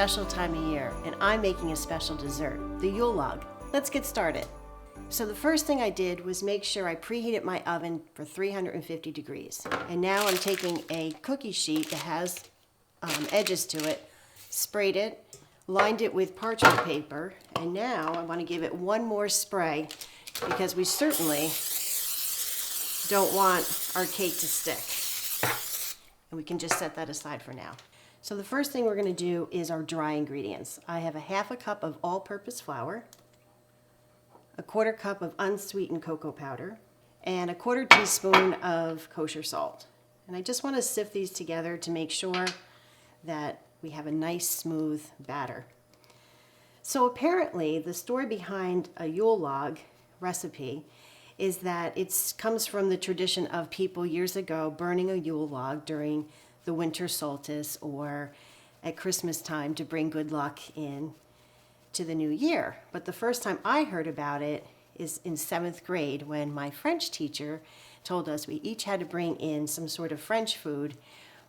special time of year, and I'm making a special dessert, the Yule Log. Let's get started. So the first thing I did was make sure I preheated my oven for 350 degrees. And now I'm taking a cookie sheet that has edges to it, sprayed it, lined it with parchment paper, and now I want to give it one more spray because we certainly don't want our cake to stick. And we can just set that aside for now. So the first thing we're going to do is our dry ingredients. I have a half a cup of all-purpose flour, a quarter cup of unsweetened cocoa powder, and a quarter teaspoon of kosher salt. And I just want to sift these together to make sure that we have a nice smooth batter. So apparently the story behind a Yule Log recipe is that it comes from the tradition of people years ago burning a Yule log during the winter solstice or at Christmas time to bring good luck in to the new year. But the first time I heard about it is in 7th grade when my French teacher told us we each had to bring in some sort of French food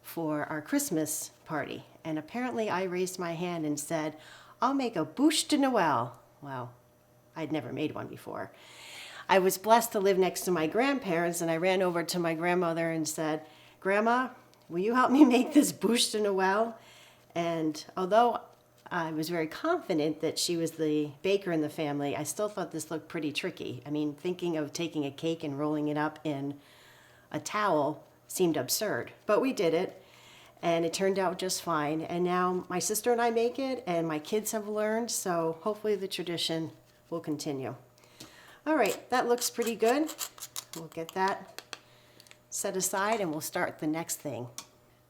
for our Christmas party. And apparently I raised my hand and said, I'll make a Buche de Noel. Well, I'd never made one before. I was blessed to live next to my grandparents, and I ran over to my grandmother and said, Grandma, will you help me make this Buche de Noel? And although I was very confident that she was the baker in the family, I still thought this looked pretty tricky. I mean, thinking of taking a cake and rolling it up in a towel seemed absurd. But we did it, and it turned out just fine. And now my sister and I make it, and my kids have learned, so hopefully the tradition will continue. All right, that looks pretty good. We'll get that set aside and we'll start the next thing.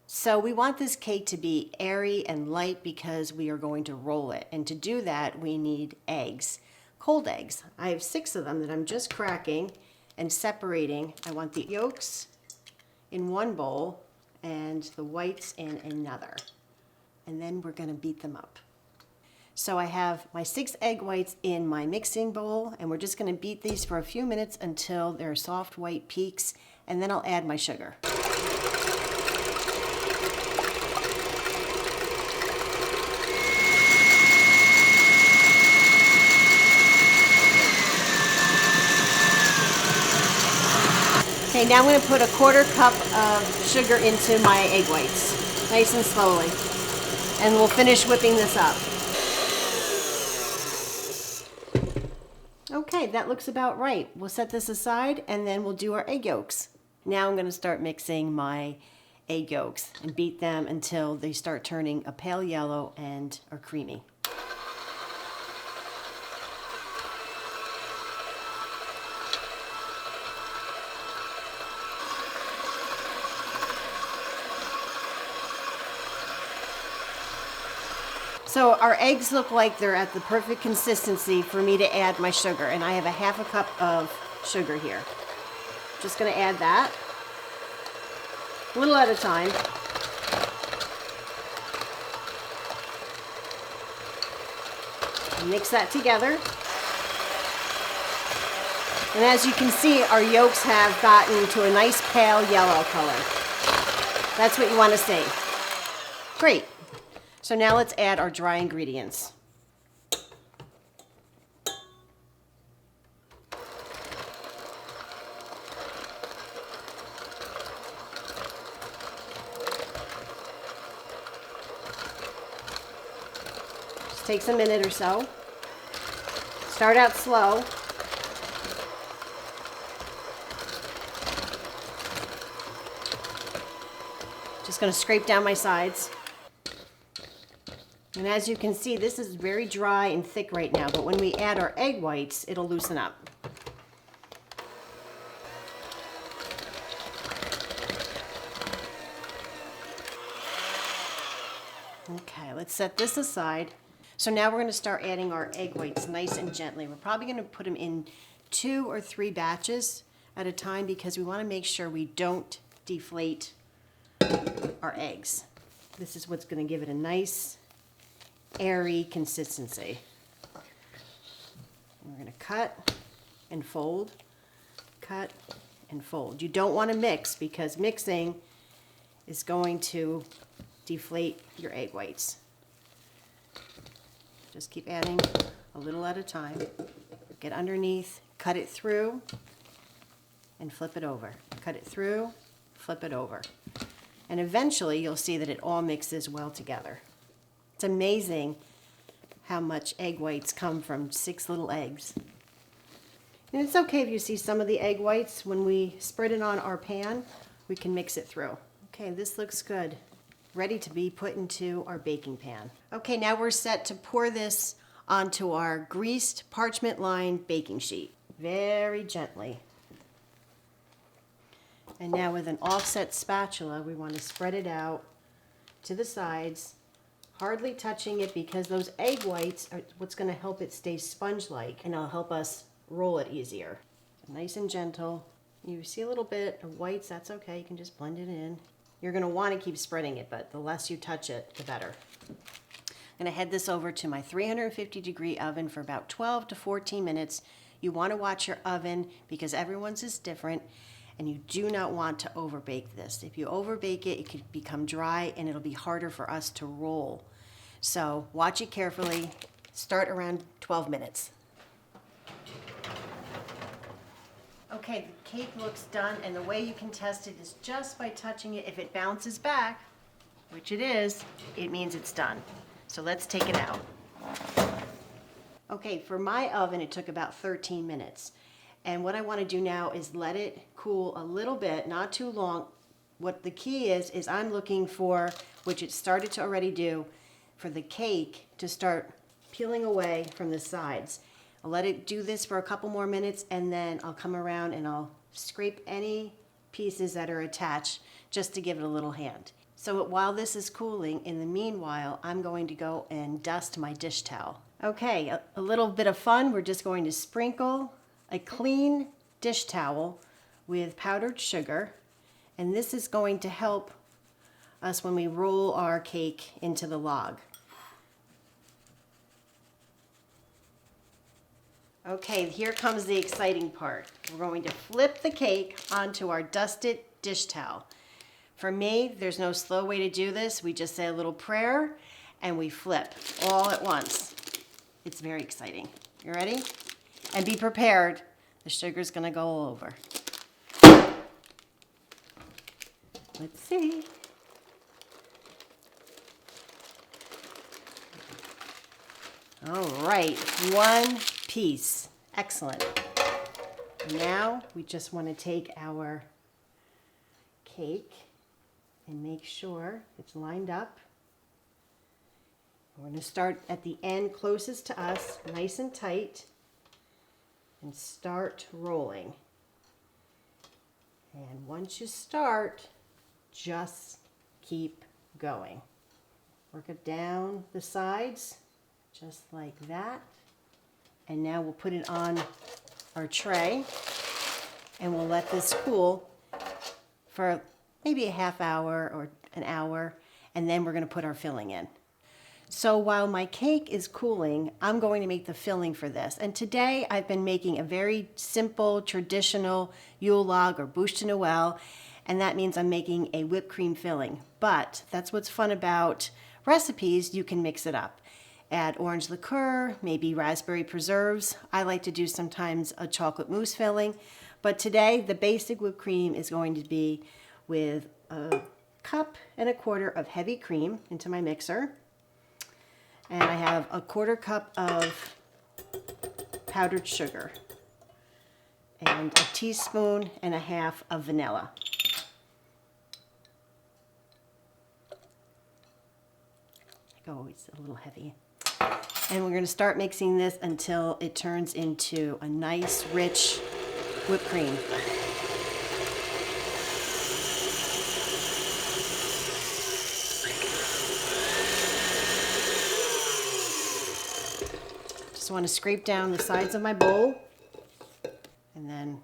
So we want this cake to be airy and light because we are going to roll it. And to do that, we need eggs, cold eggs. I have 6 of them that I'm just cracking and separating. I want the yolks in one bowl and the whites in another. And then we're gonna beat them up. So I have my 6 egg whites in my mixing bowl, and we're just gonna beat these for a few minutes until they're soft white peaks, and then I'll add my sugar. Okay, now I'm gonna put a quarter cup of sugar into my egg whites, nice and slowly, and we'll finish whipping this up. Okay, that looks about right. We'll set this aside and then we'll do our egg yolks. Now I'm going to start mixing my egg yolks and beat them until they start turning a pale yellow and are creamy. So our eggs look like they're at the perfect consistency for me to add my sugar, and I have a half a cup of sugar here. Just gonna add that, a little at a time. Mix that together. And as you can see, our yolks have gotten to a nice pale yellow color. That's what you want to see. Great. So now let's add our dry ingredients. Just takes a minute or so. Start out slow. Just going to scrape down my sides. And as you can see, this is very dry and thick right now, but when we add our egg whites, it'll loosen up. Okay, let's set this aside. So now we're going to start adding our egg whites nice and gently. We're probably going to put them in 2 or 3 batches at a time because we want to make sure we don't deflate our eggs. This is what's going to give it a nice airy consistency. We're going to cut and fold, cut and fold. You don't want to mix because mixing is going to deflate your egg whites. Just keep adding a little at a time. Get underneath, cut it through, and flip it over. Cut it through, flip it over. And eventually you'll see that it all mixes well together. It's amazing how much egg whites come from 6 little eggs. And it's okay if you see some of the egg whites. When we spread it on our pan, we can mix it through. Okay, this looks good. Ready to be put into our baking pan. Okay, now we're set to pour this onto our greased parchment-lined baking sheet. Very gently. And now with an offset spatula, we want to spread it out to the sides, hardly touching it because those egg whites are what's going to help it stay sponge-like, and it'll help us roll it easier. Nice and gentle. You see a little bit of whites, that's okay. You can just blend it in. You're going to want to keep spreading it, but the less you touch it, the better. I'm going to head this over to my 350-degree oven for about 12 to 14 minutes. You want to watch your oven because everyone's is different, and you do not want to overbake this. If you overbake it, it could become dry and it'll be harder for us to roll. So watch it carefully. Start around 12 minutes. Okay, the cake looks done, and the way you can test it is just by touching it. If it bounces back, which it is, it means it's done. So let's take it out. Okay, for my oven, it took about 13 minutes. And what I want to do now is let it cool a little bit, not too long. What the key is I'm looking for, which it started to already do, for the cake to start peeling away from the sides. I'll let it do this for a couple more minutes, and then I'll come around and I'll scrape any pieces that are attached just to give it a little hand. So while this is cooling, in the meanwhile, I'm going to go and dust my dish towel. Okay, a little bit of fun. We're just going to sprinkle a clean dish towel with powdered sugar, and this is going to help us when we roll our cake into the log. Okay, here comes the exciting part. We're going to flip the cake onto our dusted dish towel. For me, there's no slow way to do this. We just say a little prayer and we flip all at once. It's very exciting. You ready? And be prepared. The sugar's gonna go all over. Let's see. All right, one piece. Excellent. Now we just want to take our cake and make sure it's lined up. We're going to start at the end closest to us, nice and tight, and start rolling. And once you start, just keep going. Work it down the sides, just like that. And now we'll put it on our tray and we'll let this cool for maybe a half hour or an hour, and then we're going to put our filling in. So while my cake is cooling, I'm going to make the filling for this. And today I've been making a very simple, traditional Yule Log or Buche de Noel, and that means I'm making a whipped cream filling. But that's what's fun about recipes, you can mix it up. Add orange liqueur, maybe raspberry preserves. I like to do sometimes a chocolate mousse filling. But today, the basic whipped cream is going to be with 1.25 cups of heavy cream into my mixer. And I have 1/4 cup of powdered sugar. And 1.5 teaspoons of vanilla. Oh, it's a little heavy. And we're going to start mixing this until it turns into a nice, rich whipped cream. Just want to scrape down the sides of my bowl and then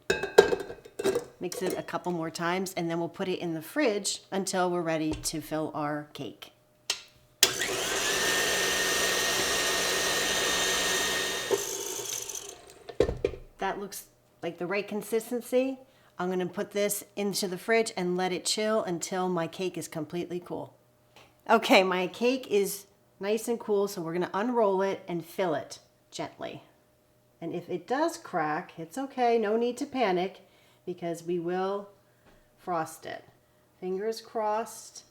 mix it a couple more times, and then we'll put it in the fridge until we're ready to fill our cake. That looks like the right consistency. I'm going to put this into the fridge and let it chill until my cake is completely cool. Okay, my cake is nice and cool, so we're gonna unroll it and fill it gently. And if it does crack, it's okay, no need to panic, because we will frost it. Fingers crossed.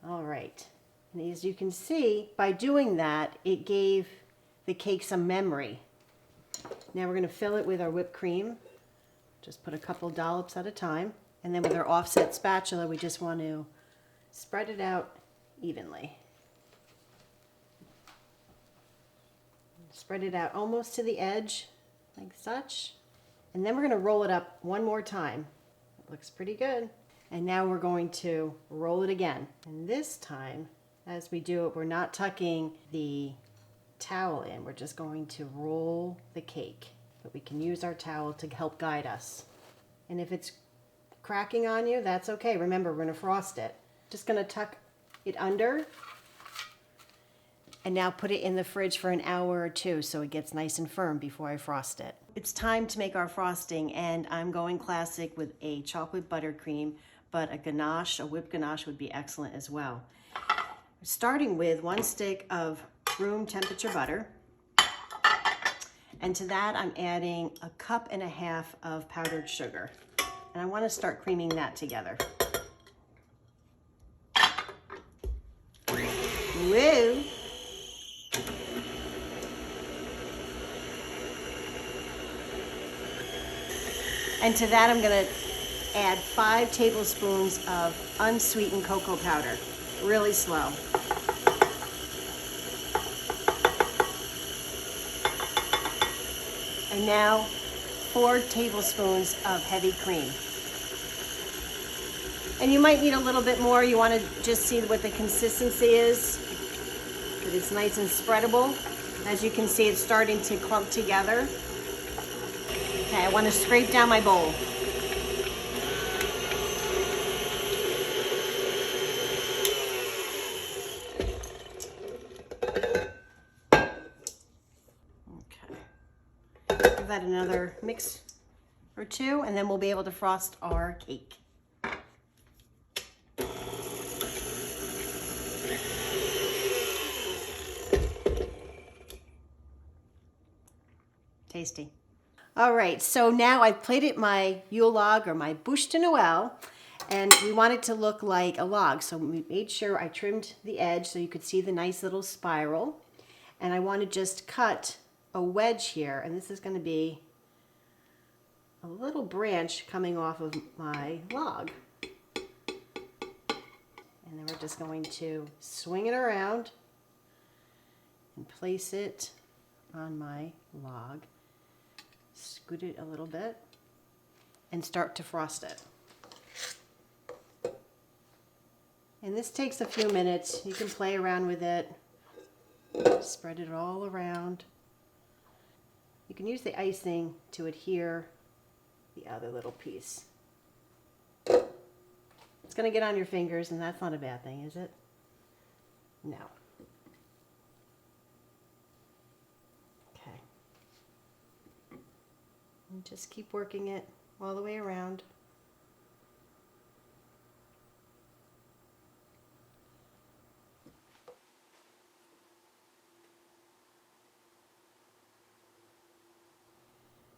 All right, and as you can see, by doing that, it gave the cake some memory. Now we're gonna fill it with our whipped cream. Just put a couple dollops at a time. And then with our offset spatula, we just want to spread it out evenly. Spread it out almost to the edge, like such. And then we're gonna roll it up one more time. It looks pretty good. And now we're going to roll it again. And this time, as we do it, we're not tucking the towel in. We're just going to roll the cake. But we can use our towel to help guide us. And if it's cracking on you, that's okay. Remember, we're gonna frost it. Just gonna tuck it under. And now put it in the fridge for an hour or two so it gets nice and firm before I frost it. It's time to make our frosting, and I'm going classic with a chocolate buttercream, but a ganache, a whipped ganache would be excellent as well. Starting with 1 stick of room temperature butter. And to that, I'm adding 1.5 cups of powdered sugar. And I want to start creaming that together. Woo! And to that, I'm going to add 5 tablespoons of unsweetened cocoa powder, really slow. And now 4 tablespoons of heavy cream. And you might need a little bit more. You want to just see what the consistency is. That it's nice and spreadable. As you can see, it's starting to clump together. Okay, I want to scrape down my bowl. Give that another mix or two, and then we'll be able to frost our cake. Tasty. All right, so now I've plated my Yule log, or my Buche de Noel, and we want it to look like a log. So we made sure I trimmed the edge so you could see the nice little spiral. And I want to just cut a wedge here, and this is going to be a little branch coming off of my log. And then we're just going to swing it around and place it on my log. Scoot it a little bit and start to frost it. And this takes a few minutes. You can play around with it. Spread it all around. You can use the icing to adhere the other little piece. It's going to get on your fingers, and that's not a bad thing, is it? No. Okay. And just keep working it all the way around.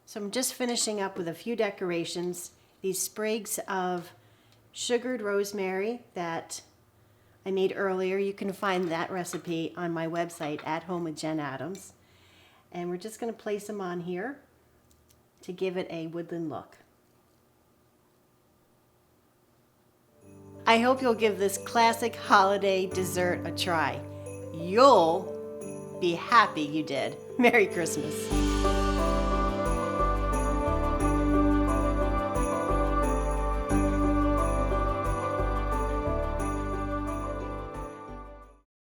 So I'm just finishing up with a few decorations. These sprigs of sugared rosemary that I made earlier. You can find that recipe on my website, At Home with Jen Adams. And we're just going to place them on here to give it a woodland look. I hope you'll give this classic holiday dessert a try. You'll be happy you did. Merry Christmas.